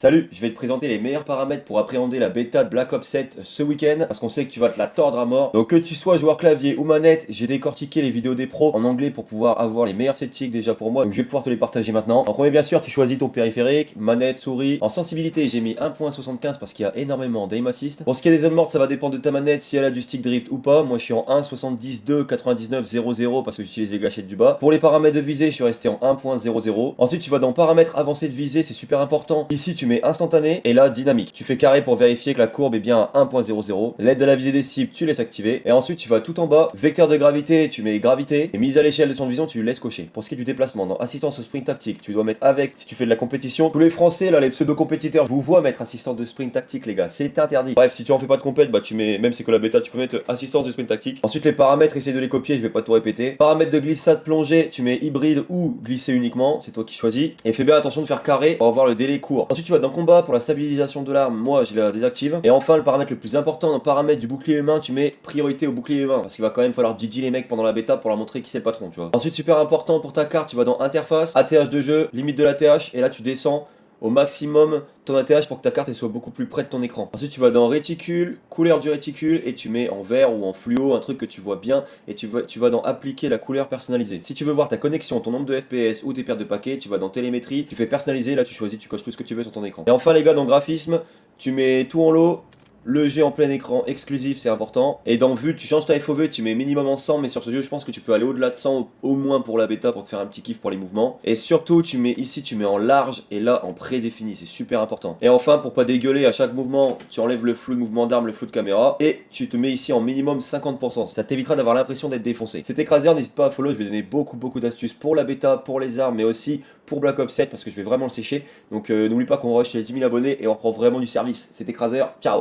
Salut, je vais te présenter les meilleurs paramètres pour appréhender la bêta de Black Ops 7 ce week-end, parce qu'on sait que tu vas te la tordre à mort. Donc que tu sois joueur clavier ou manette, j'ai décortiqué les vidéos des pros en anglais pour pouvoir avoir les meilleurs settings déjà pour moi, donc je vais pouvoir te les partager maintenant. En premier bien sûr, tu choisis ton périphérique, manette, souris. En sensibilité, j'ai mis 1.75 parce qu'il y a énormément d'aim assist. Pour ce qui est des zones mortes, ça va dépendre de ta manette, si elle a du stick drift ou pas. Moi je suis en 1.72 99 00 parce que j'utilise les gâchettes du bas. Pour les paramètres de visée, je suis resté en 1.00. Ensuite tu vas dans paramètres avancés de visée, c'est super important. Ici tu mets instantané et là dynamique. Tu fais carré pour vérifier que la courbe est bien à 1.00. L'aide à la visée des cibles, tu laisses activer. Et ensuite tu vas tout en bas, vecteur de gravité, tu mets gravité. Et mise à l'échelle de champ de vision, tu laisses cocher. Pour ce qui est du déplacement, dans assistance au sprint tactique, tu dois mettre avec si tu fais de la compétition. Tous les français là, les pseudo-compétiteurs, je vous vois mettre assistance de sprint tactique les gars, c'est interdit. Bref, si tu en fais pas de compète, bah tu mets, même c'est que la bêta, tu peux mettre assistance de sprint tactique. Ensuite les paramètres, essaye de les copier, je vais pas tout répéter. Paramètres de glissade plongée, tu mets hybride ou glisser uniquement, c'est toi qui choisis. Et fais bien attention de faire carré pour avoir le délai court. Ensuite tu vas dans combat pour la stabilisation de l'arme, moi je la désactive. Et enfin le paramètre le plus important dans le paramètre du bouclier humain, tu mets priorité au bouclier humain. Parce qu'il va quand même falloir GG les mecs pendant la bêta pour leur montrer qui c'est le patron, tu vois. Ensuite super important pour ta carte, tu vas dans interface, ATH de jeu, limite de l'ATH, et là tu descends au maximum ton ATH pour que ta carte elle soit beaucoup plus près de ton écran. Ensuite tu vas dans réticule, couleur du réticule et tu mets en vert ou en fluo un truc que tu vois bien et tu vas dans appliquer la couleur personnalisée. Si tu veux voir ta connexion, ton nombre de FPS ou tes pertes de paquets, tu vas dans télémétrie, tu fais personnaliser, là tu choisis, tu coches tout ce que tu veux sur ton écran. Et enfin les gars dans graphisme, tu mets tout en low. Le G en plein écran exclusif, c'est important. Et dans vue, tu changes ta FOV, tu mets minimum en 100, mais sur ce jeu, je pense que tu peux aller au-delà de 100 au moins pour la bêta pour te faire un petit kiff pour les mouvements. Et surtout, tu mets ici, tu mets en large et là en prédéfini, c'est super important. Et enfin, pour pas dégueuler à chaque mouvement, tu enlèves le flou de mouvement d'arme, le flou de caméra et tu te mets ici en minimum 50%. Ça t'évitera d'avoir l'impression d'être défoncé. C'était Crazer, n'hésite pas à follow, je vais donner beaucoup d'astuces pour la bêta, pour les armes, mais aussi pour Black Ops 7 parce que je vais vraiment le sécher. Donc n'oublie pas qu'on rush les 10 000 abonnés et on reprend vraiment du service. C'était Crazer, ciao!